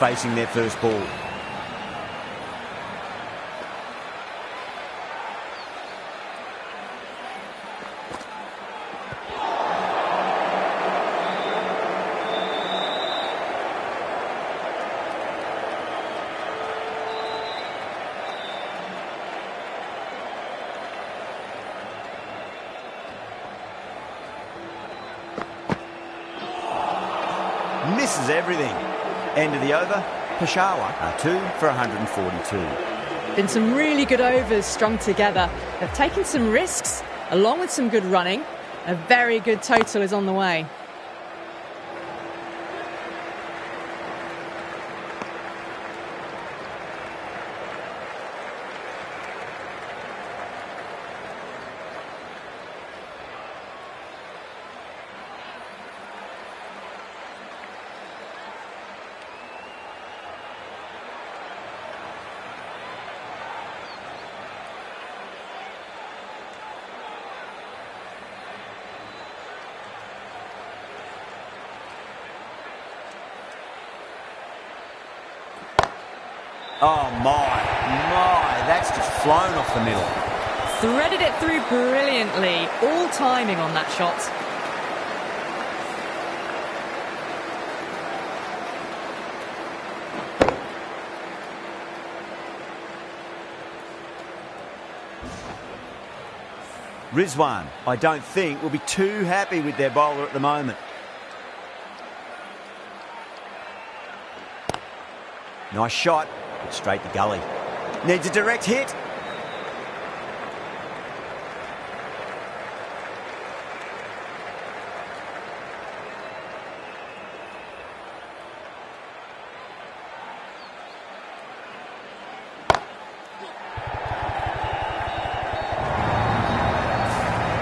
facing their first ball. Misses everything. End of the over. Peshawar are 2 for 142. Been some really good overs strung together. They've taken some risks, along with some good running. A very good total is on the way. Oh, my, that's just flown off the middle. Threaded it through brilliantly. All timing on that shot. Rizwan, I don't think, will be too happy with their bowler at the moment. Nice shot, but straight to gully. Needs a direct hit.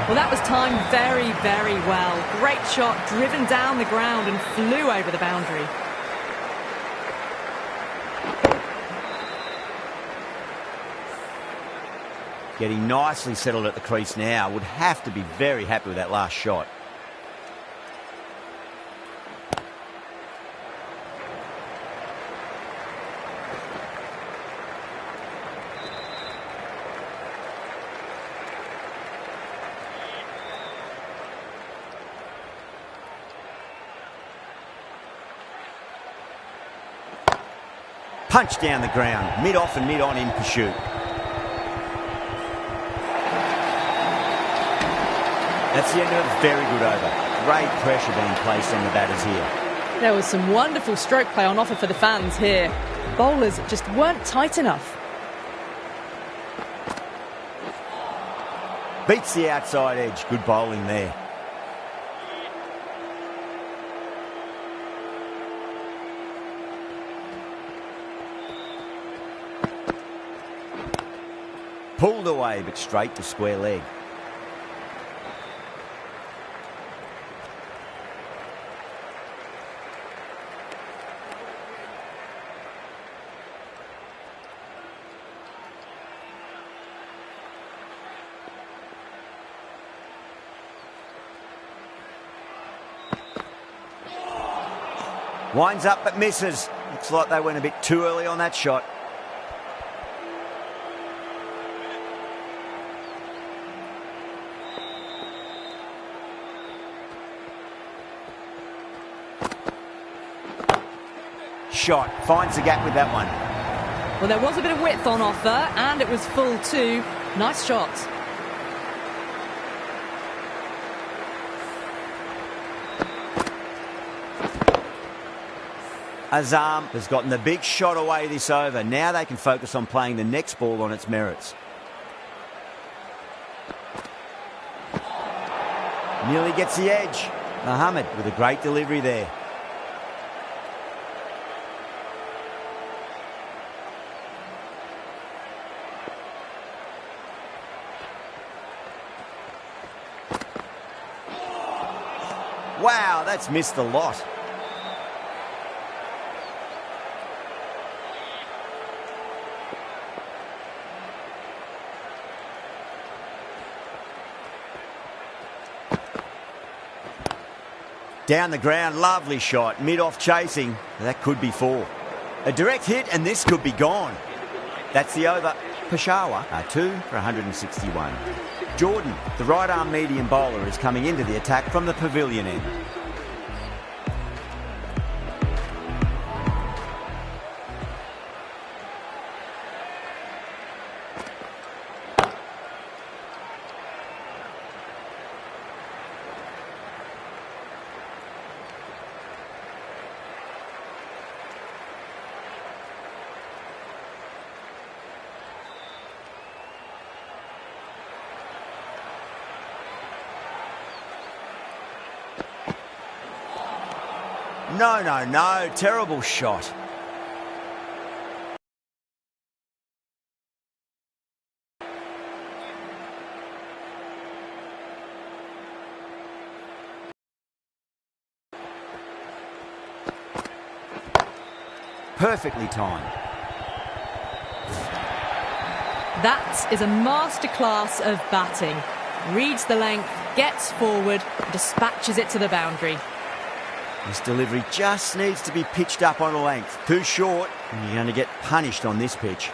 Well, that was timed very, very well. Great shot, driven down the ground and flew over the boundary. Getting nicely settled at the crease now. Would have to be very happy with that last shot. Punch down the ground, mid-off and mid-on in pursuit. That's the end of a very good over. Great pressure being placed on the batters here. There was some wonderful stroke play on offer for the fans here. Bowlers just weren't tight enough. Beats the outside edge. Good bowling there. Pulled away, but straight to square leg. Winds up but misses. Looks like they went a bit too early on that shot. Shot. Finds the gap with that one. Well, there was a bit of width on offer, and it was full too. Nice shot. Azam has gotten the big shot away this over. Now they can focus on playing the next ball on its merits. Nearly gets the edge. Mohammed with a great delivery there. Wow, that's missed the lot. Down the ground, lovely shot. Mid-off chasing. That could be 4. A direct hit and this could be gone. That's the over. Peshawar are 2 for 161. Jordan, the right-arm medium bowler, is coming into the attack from the pavilion end. No, terrible shot. Perfectly timed. That is a masterclass of batting. Reads the length, gets forward, dispatches it to the boundary. This delivery just needs to be pitched up on a length. Too short, and you're going to get punished on this pitch.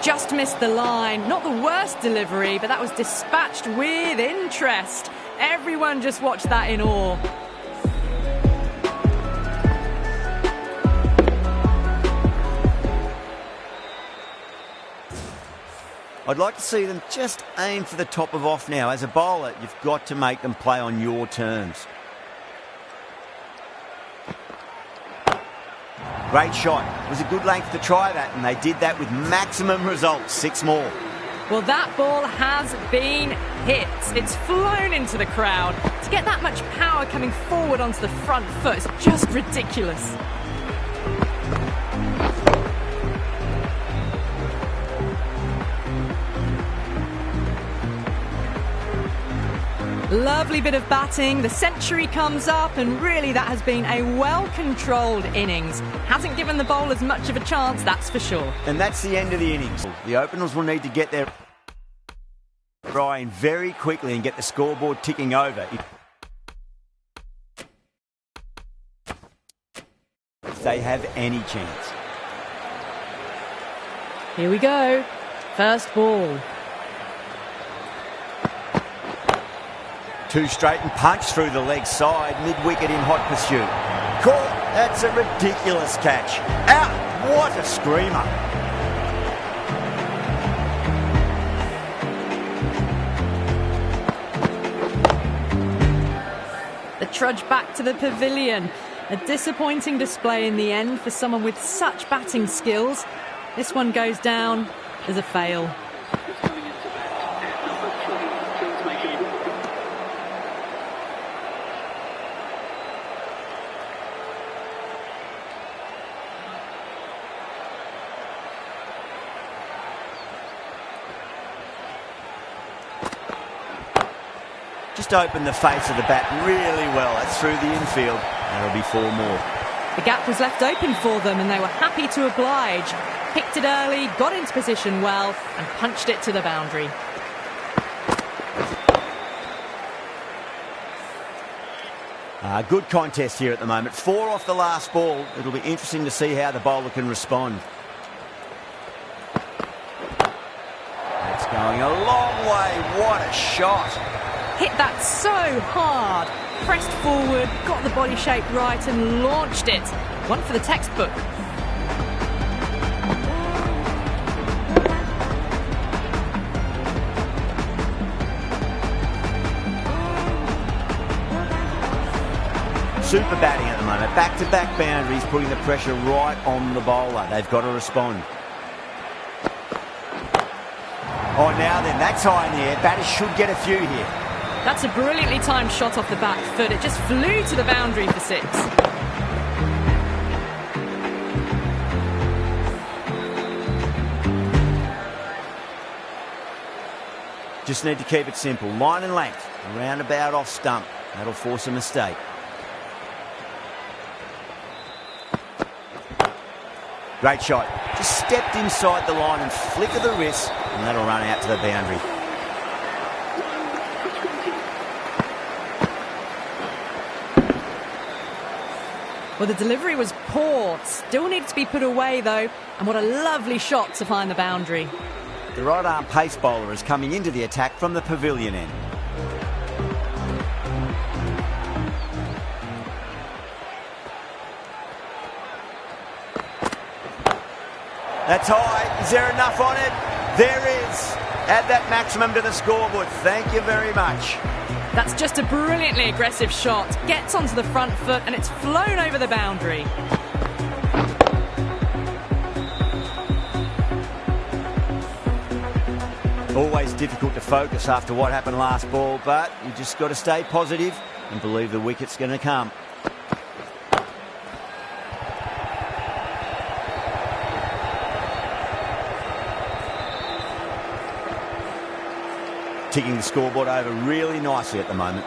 Just missed the line. Not the worst delivery, but that was dispatched with interest. Everyone just watched that in awe. I'd like to see them just aim for the top of off now. As a bowler, you've got to make them play on your terms. Great shot. It was a good length to try that, and they did that with maximum results. 6 more. Well, that ball has been hit. It's flown into the crowd. To get that much power coming forward onto the front foot is just ridiculous. Lovely bit of batting. The century comes up, and really that has been a well-controlled innings. Hasn't given the bowlers much of a chance, that's for sure. And that's the end of the innings. The openers will need to get their eye in very quickly and get the scoreboard ticking over. If they have any chance. Here we go. First ball. 2 straight and punch through the leg side, mid-wicket in hot pursuit. Caught. That's a ridiculous catch. Out. What a screamer. The trudge back to the pavilion. A disappointing display in the end for someone with such batting skills. This one goes down as a fail. Just opened the face of the bat really well. That's through the infield. That'll be 4 more. The gap was left open for them, and they were happy to oblige. Picked it early, got into position well, and punched it to the boundary. Good contest here at the moment. 4 off the last ball. It'll be interesting to see how the bowler can respond. That's going a long way. What a shot. Hit that so hard. Pressed forward, got the body shape right, and launched it. One for the textbook. Super batting at the moment. Back-to-back boundaries, putting the pressure right on the bowler. They've got to respond. Oh, now then, that's high in the air. Batters should get a few here. That's a brilliantly timed shot off the back foot. It just flew to the boundary for 6. Just need to keep it simple. Line and length, roundabout off stump. That'll force a mistake. Great shot. Just stepped inside the line and flicker the wrist, and that'll run out to the boundary. Well, the delivery was poor. Still needs to be put away, though. And what a lovely shot to find the boundary. The right-arm pace bowler is coming into the attack from the pavilion end. That's high. Is there enough on it? There is. Add that maximum to the scoreboard. Thank you very much. That's just a brilliantly aggressive shot. Gets onto the front foot and it's flown over the boundary. Always difficult to focus after what happened last ball, but you just got to stay positive and believe the wicket's going to come. Ticking the scoreboard over really nicely at the moment.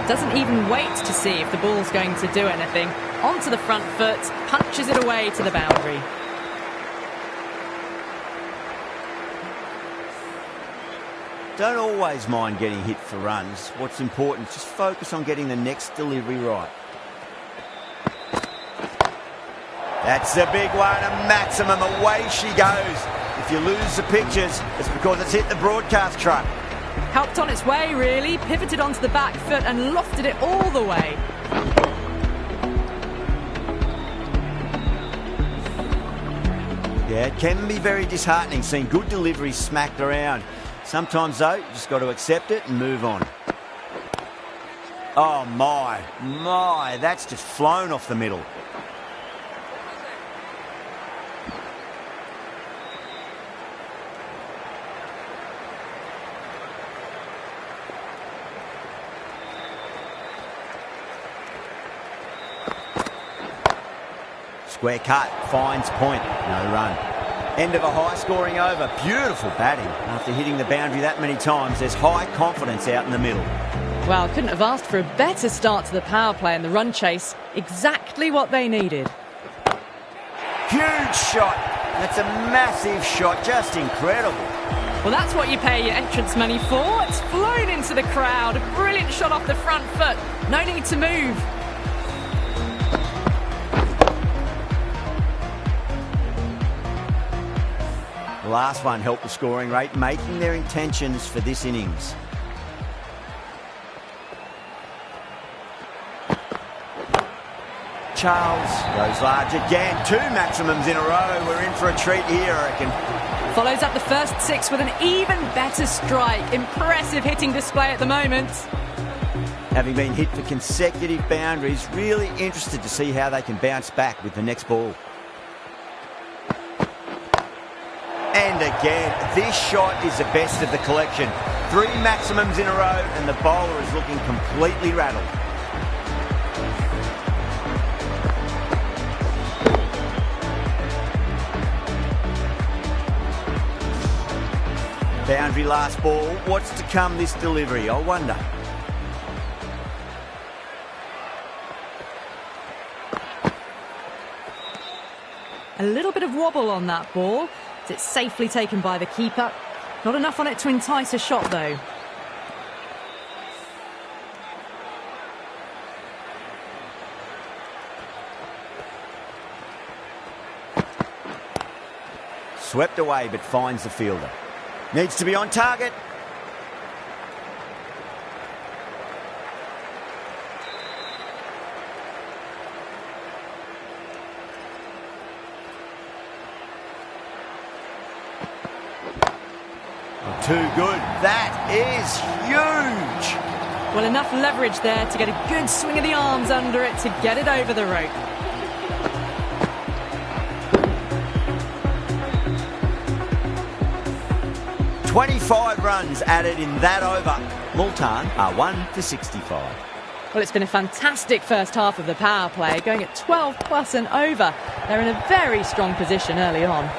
Doesn't even wait to see if the ball's going to do anything. Onto the front foot, punches it away to the boundary. Don't always mind getting hit for runs. What's important is just focus on getting the next delivery right. That's the big one, a maximum. Away she goes. If you lose the pictures, it's because it's hit the broadcast truck. Helped on its way, really. Pivoted onto the back foot and lofted it all the way. Yeah, it can be very disheartening seeing good deliveries smacked around. Sometimes, though, you just got to accept it and move on. Oh, my, that's just flown off the middle. Square cut, finds point, no run. End of a high-scoring over. Beautiful batting. After hitting the boundary that many times, there's high confidence out in the middle. Well, couldn't have asked for a better start to the power play and the run chase. Exactly what they needed. Huge shot. That's a massive shot. Just incredible. Well, that's what you pay your entrance money for. It's flown into the crowd. A brilliant shot off the front foot. No need to move. The last one helped the scoring rate, making their intentions for this innings. Charles goes large again. 2 maximums in a row. We're in for a treat here, I reckon. Follows up the first 6 with an even better strike. Impressive hitting display at the moment. Having been hit for consecutive boundaries, really interested to see how they can bounce back with the next ball. And again, this shot is the best of the collection. 3 maximums in a row and the bowler is looking completely rattled. Boundary last ball. What's to come this delivery, I wonder. A little bit of wobble on that ball. It's safely taken by the keeper. Not enough on it to entice a shot, though. Swept away, but finds the fielder. Needs to be on target. Too good. That is huge. Well, enough leverage there to get a good swing of the arms under it to get it over the rope. 25 runs added in that over. Multan are 1 for 65. Well, it's been a fantastic first half of the power play, going at 12 plus and over. They're in a very strong position early on.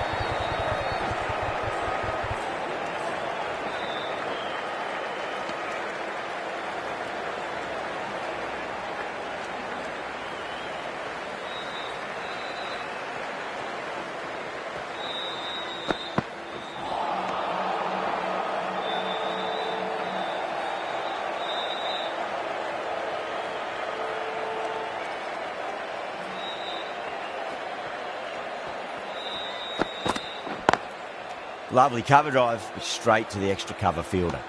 Lovely cover drive, straight to the extra cover fielder.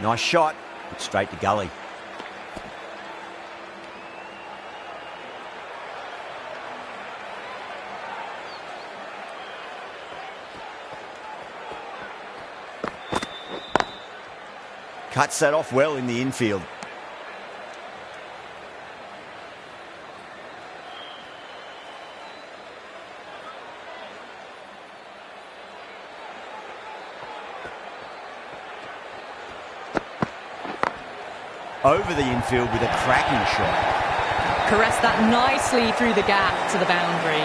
Nice shot, but straight to gully. Cuts that off well in the infield. Over the infield with a cracking shot. Caressed that nicely through the gap to the boundary.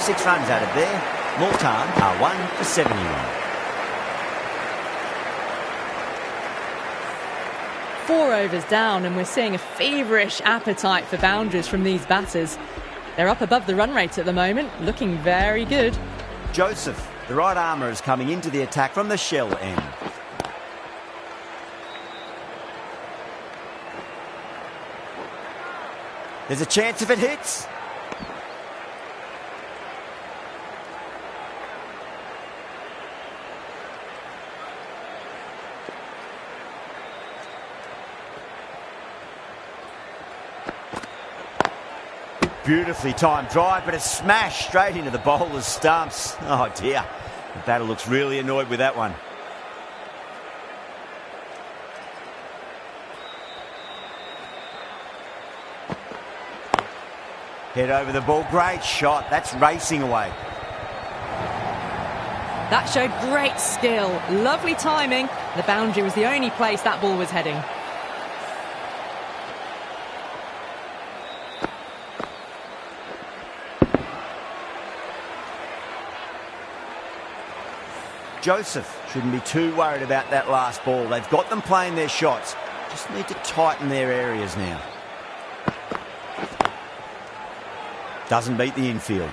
6 runs added there. Multan are 1 for 71. 4 overs down, and we're seeing a feverish appetite for boundaries from these batters. They're up above the run rate at the moment, looking very good. Joseph, the right armour, is coming into the attack from the shell end. There's a chance if it hits. Beautifully timed drive, but a smash straight into the bowler's stumps. Oh dear, the batter looks really annoyed with that one. Head over the ball, great shot, that's racing away. That showed great skill, lovely timing. The boundary was the only place that ball was heading. Joseph shouldn't be too worried about that last ball. They've got them playing their shots. Just need to tighten their areas now. Doesn't beat the infield.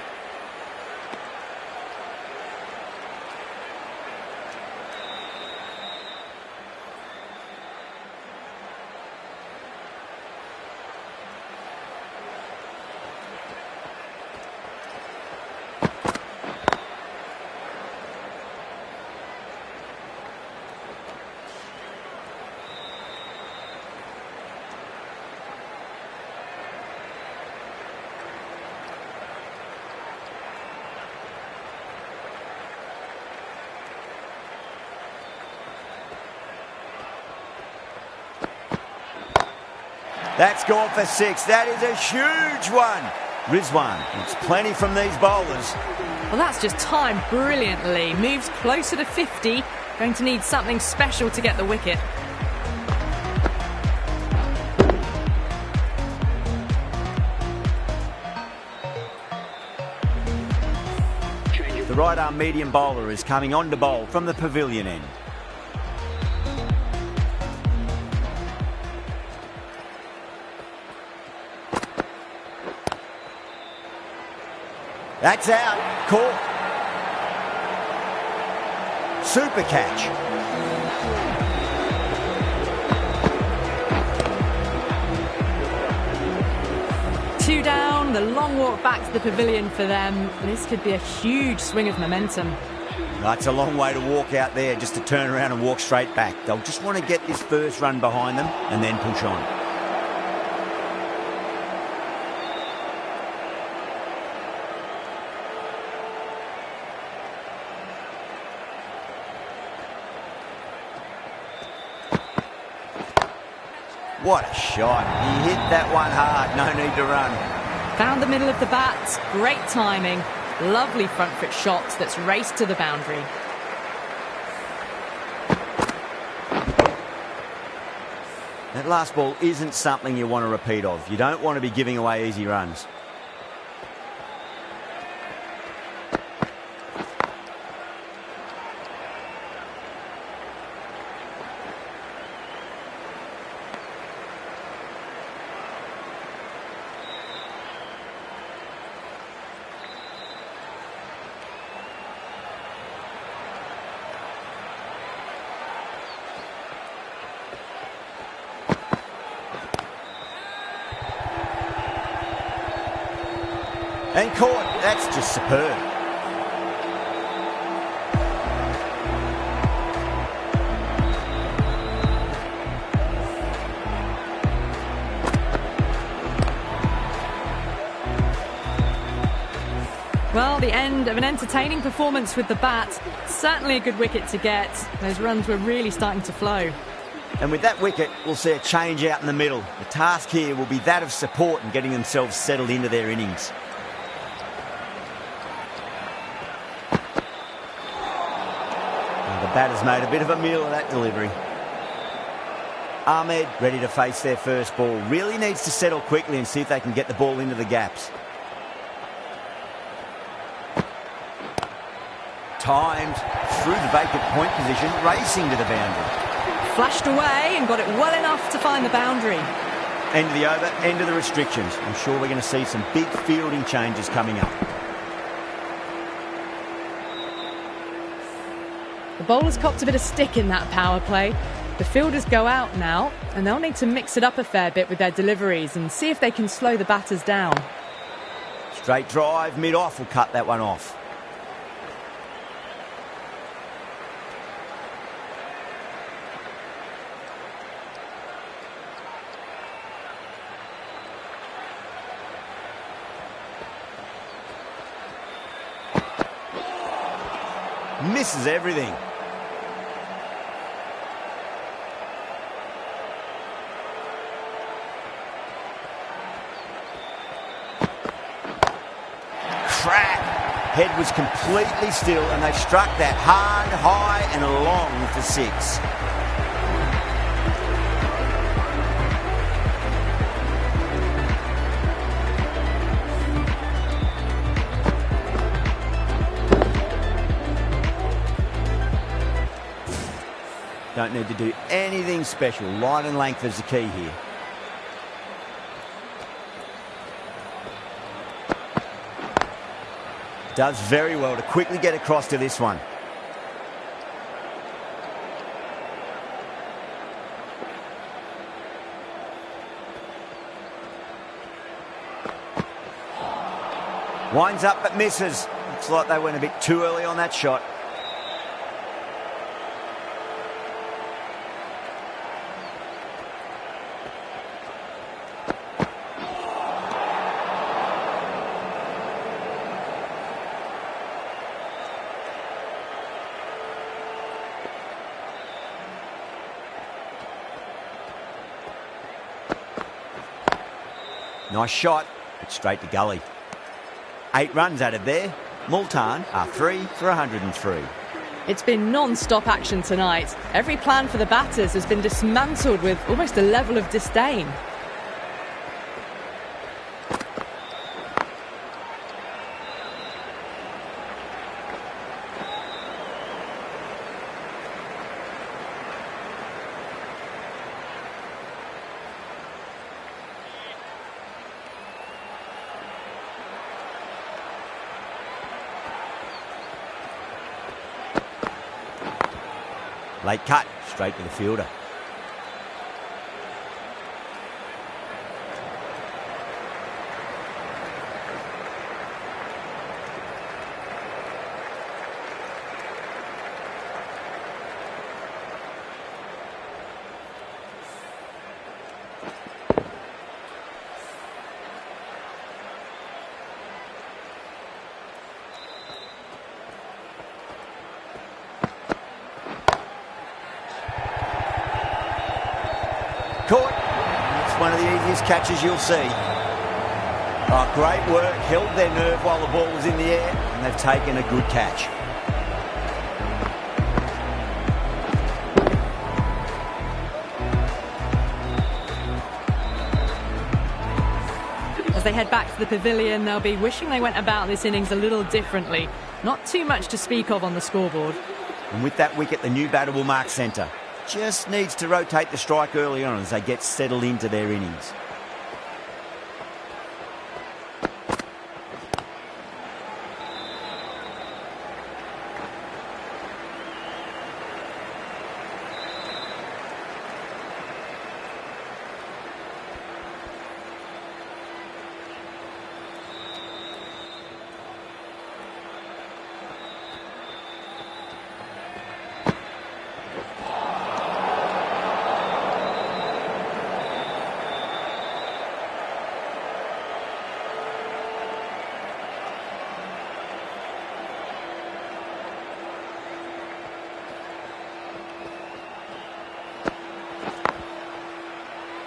That's gone for 6. That is a huge one. Rizwan wants plenty from these bowlers. Well, that's just timed brilliantly. Moves closer to 50. Going to need something special to get the wicket. The right arm medium bowler is coming on to bowl from the pavilion end. That's out. Caught. Super catch. Two down, the long walk back to the pavilion for them. This could be a huge swing of momentum. That's a long way to walk out there just to turn around and walk straight back. They'll just want to get this first run behind them and then push on. What a shot. He hit that one hard. No need to run. Found the middle of the bat. Great timing. Lovely front foot shot that's raced to the boundary. That last ball isn't something you want to repeat of. You don't want to be giving away easy runs. And caught. That's just superb. Well, the end of an entertaining performance with the bat. Certainly a good wicket to get. Those runs were really starting to flow. And with that wicket, we'll see a change out in the middle. The task here will be that of support and getting themselves settled into their innings. The batter's made a bit of a meal of that delivery. Ahmed ready to face their first ball. Really needs to settle quickly and see if they can get the ball into the gaps. Timed through the vacant point position, racing to the boundary. Flashed away and got it well enough to find the boundary. End of the over, end of the restrictions. I'm sure we're going to see some big fielding changes coming up. The bowlers copped a bit of stick in that power play. The fielders go out now, and they'll need to mix it up a fair bit with their deliveries and see if they can slow the batters down. Straight drive, mid-off will cut that one off. Misses everything. Crack! Head was completely still and they struck that hard, high and long for six. Don't need to do anything special. Line and length is the key here. Does very well to quickly get across to this one. Winds up but misses. Looks like they went a bit too early on that shot. Nice shot, but straight to gully. 8 runs added there. Multan are 3 for 103. It's been non-stop action tonight. Every plan for the batters has been dismantled with almost a level of disdain. Late cut, straight to the fielder. his catches you'll see. Oh, great work, held their nerve while the ball was in the air, and they've taken a good catch. As they head back to the pavilion, they'll be wishing they went about this innings a little differently. Not too much to speak of on the scoreboard. And with that wicket, the new batter will mark centre. Just needs to rotate the strike early on as they get settled into their innings.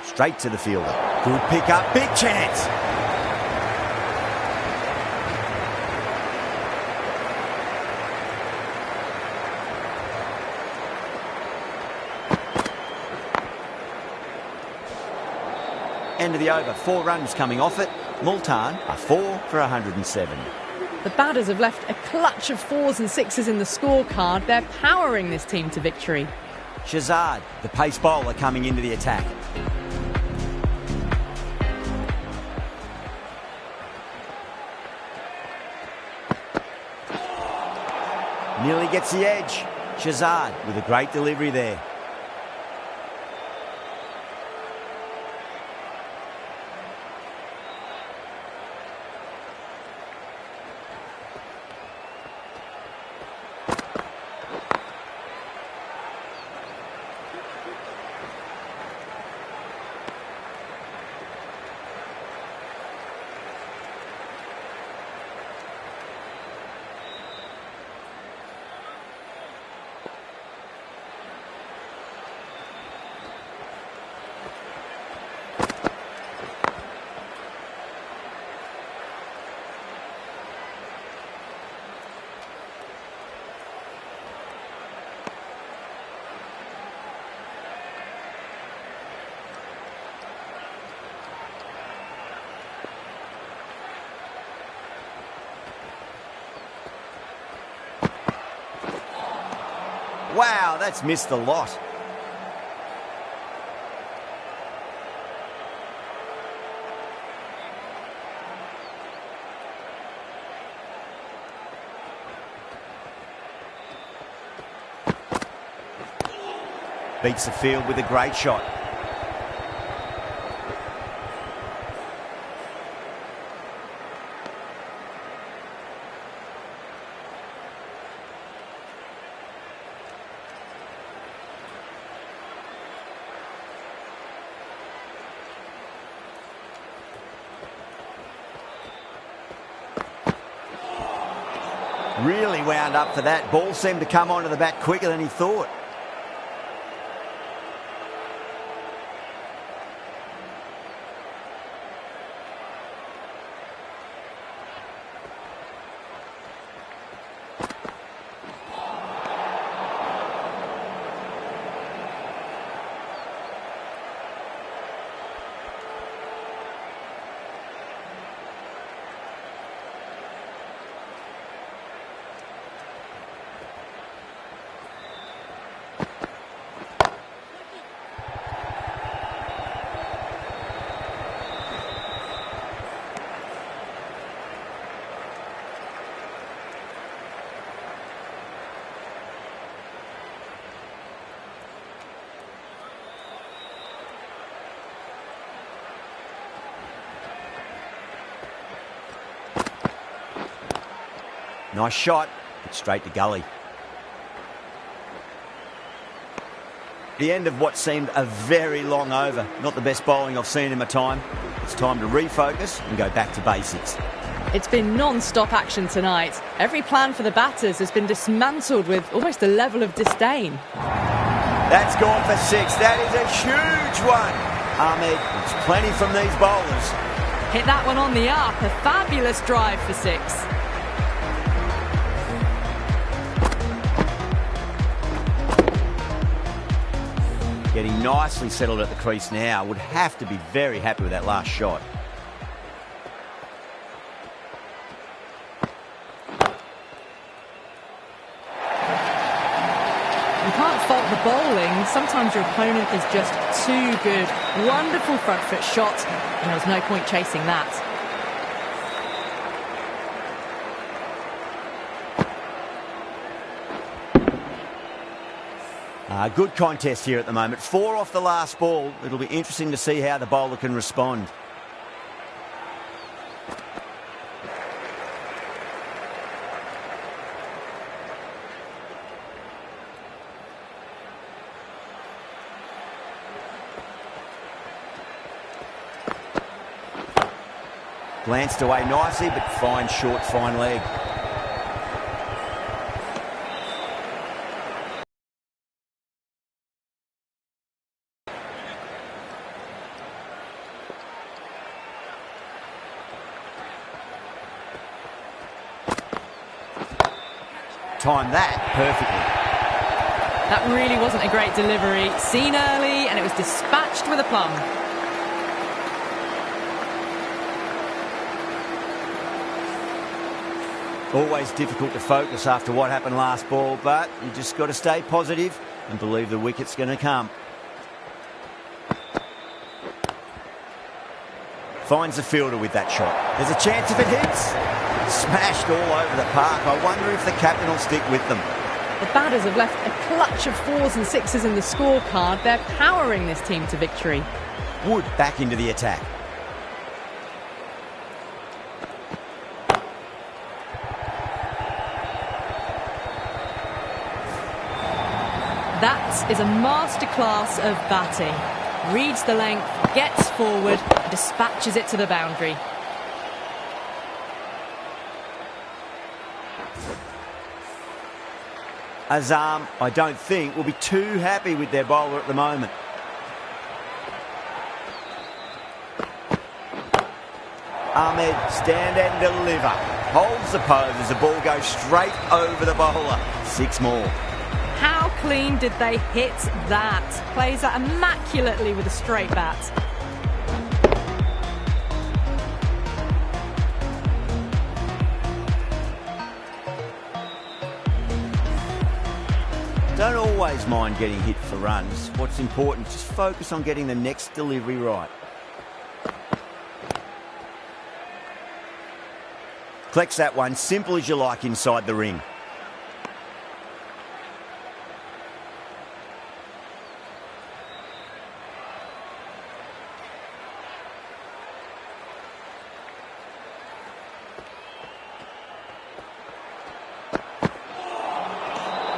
Straight to the fielder. Good pick up, big chance. End of the over, 4 runs coming off it. Multan are 4 for 107. The batters have left a clutch of 4s and 6s in the scorecard. They're powering this team to victory. Shazad, the pace bowler, coming into the attack. Nearly gets the edge. Shazad with a great delivery there. Wow, that's missed a lot. Beats the field with a great shot. Really wound up for that. Ball seemed to come onto the bat quicker than he thought. Nice shot, but straight to gully. The end of what seemed a very long over. Not the best bowling I've seen in my time. It's time to refocus and go back to basics. It's been non-stop action tonight. Every plan for the batters has been dismantled with almost a level of disdain. That's gone for 6. That is a huge one. Ahmed gets plenty from these bowlers. Hit that one on the up. A fabulous drive for 6. Getting nicely settled at the crease now. Would have to be very happy with that last shot. You can't fault the bowling. Sometimes your opponent is just too good. Wonderful front foot shot, and there was no point chasing that. Good contest here at the moment. 4 off the last ball. It'll be interesting to see how the bowler can respond. Glanced away nicely, but fine short, fine leg. Timed that perfectly. That really wasn't a great delivery. Seen early, and it was dispatched with a plum. Always difficult to focus after what happened last ball, but you just got to stay positive and believe the wicket's going to come. Finds the fielder with that shot. There's a chance if it hits. Smashed all over the park. I wonder if the captain will stick with them. The batters have left a clutch of 4s and 6s in the scorecard. They're powering this team to victory. Wood back into the attack. That is a masterclass of batting. Reads the length, gets forward, dispatches it to the boundary. Azam, I don't think, will be too happy with their bowler at the moment. Ahmed, stand and deliver. Holds the pose as the ball goes straight over the bowler. 6 more. How clean did they hit that? Plays that immaculately with a straight bat. Don't always mind getting hit for runs. What's important is just focus on getting the next delivery right. Collects that one, simple as you like inside the ring.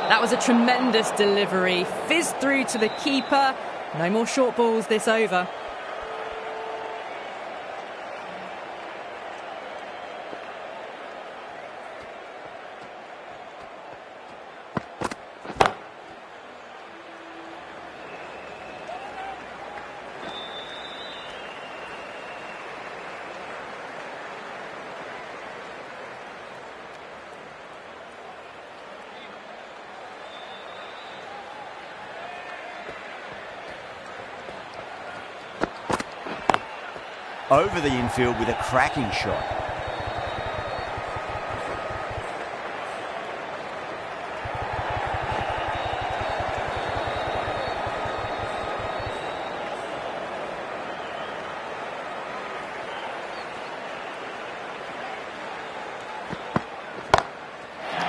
That was a tremendous delivery. Fizzed through to the keeper. No more short balls this over. Over the infield with a cracking shot.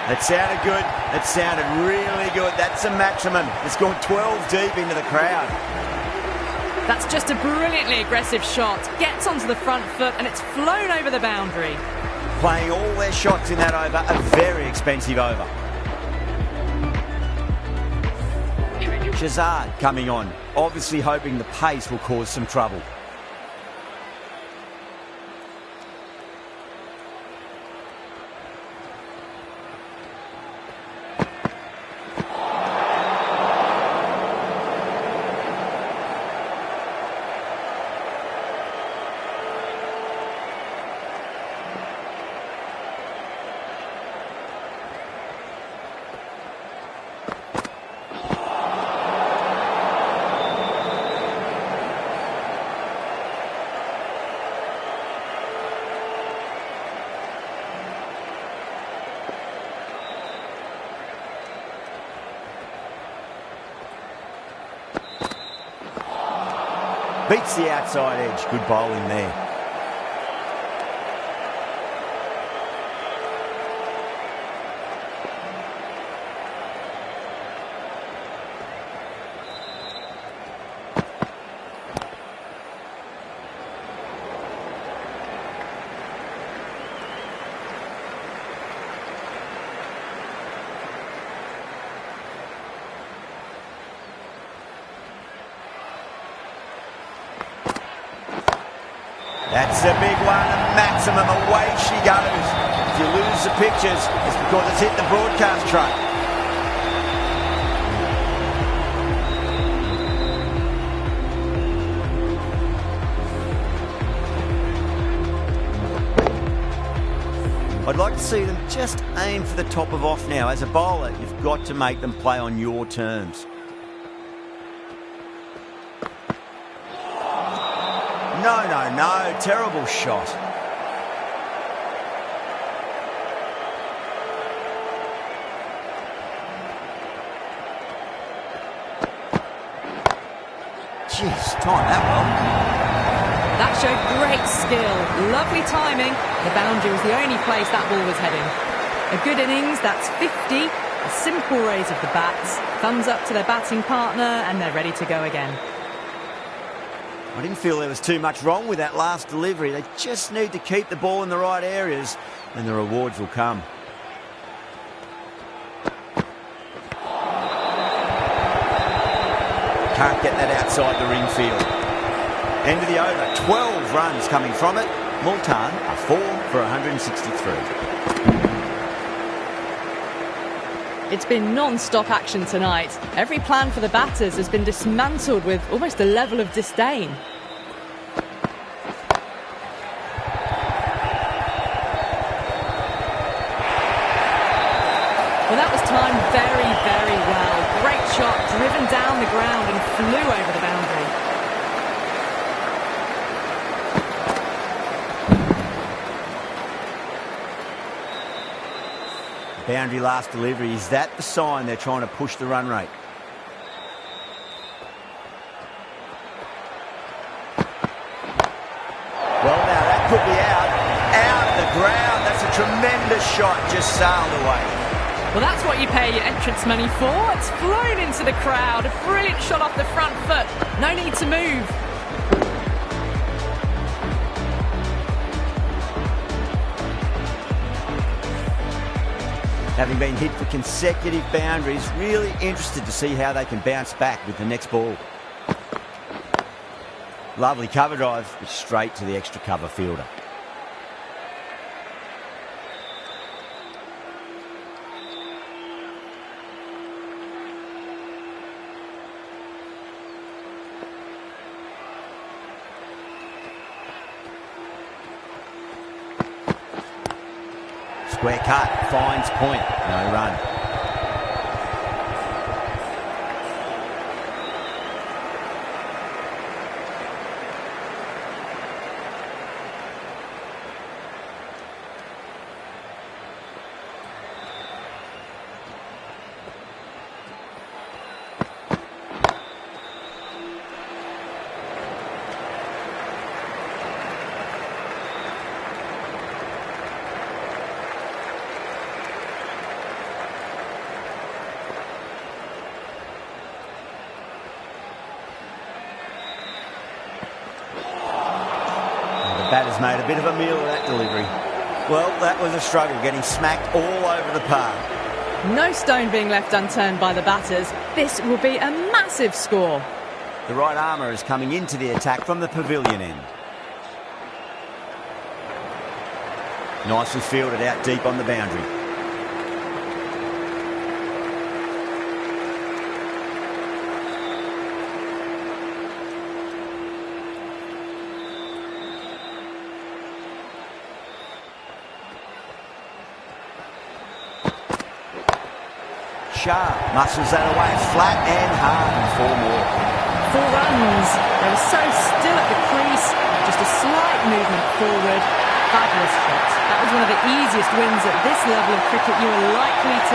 That sounded good. That sounded really good. That's a maximum. It's gone 12 deep into the crowd. That's just a brilliantly aggressive shot. Gets onto the front foot and it's flown over the boundary. Playing all their shots in that over, a very expensive over. Shazad coming on, obviously hoping the pace will cause some trouble. Beats the outside edge. Good bowling there. That's a big one, a maximum, away she goes. If you lose the pictures, it's because it's hit the broadcast truck. I'd like to see them just aim for the top of off now. As a bowler, you've got to make them play on your terms. No, terrible shot. Jeez, time that well. That showed great skill, lovely timing. The boundary was the only place that ball was heading. A good innings, that's 50. A simple raise of the bats, thumbs up to their batting partner, and they're ready to go again. I didn't feel there was too much wrong with that last delivery. They just need to keep the ball in the right areas and the rewards will come. Can't get that outside the ring field. End of the over, 12 runs coming from it. Multan are 4 for 163. It's been non-stop action tonight. Every plan for the batters has been dismantled with almost a level of disdain. Well, that was timed very, very well. Great shot, driven down the ground and flew over the boundary. Boundary last delivery, is that the sign they're trying to push the run rate? Well, now that could be out of the ground. That's a tremendous shot, just sailed away. Well, that's what you pay your entrance money for. It's flown into the crowd. A brilliant shot off the front foot. No need to move. Having been hit for consecutive boundaries, really interested to see how they can bounce back with the next ball. Lovely cover drive, but straight to the extra cover fielder. Square cut, finds point, no run. Batter's made a bit of a meal of that delivery. Well, that was a struggle, getting smacked all over the park. No stone being left unturned by the batters. This will be a massive score. The right armour is coming into the attack from the pavilion end. Nicely fielded out deep on the boundary. Sharp muscles that away, flat and hard, and 4 more. 4 runs. They were so still at the crease, just a slight movement forward. Fabulous shot. That was one of the easiest wins at this level of cricket you are likely to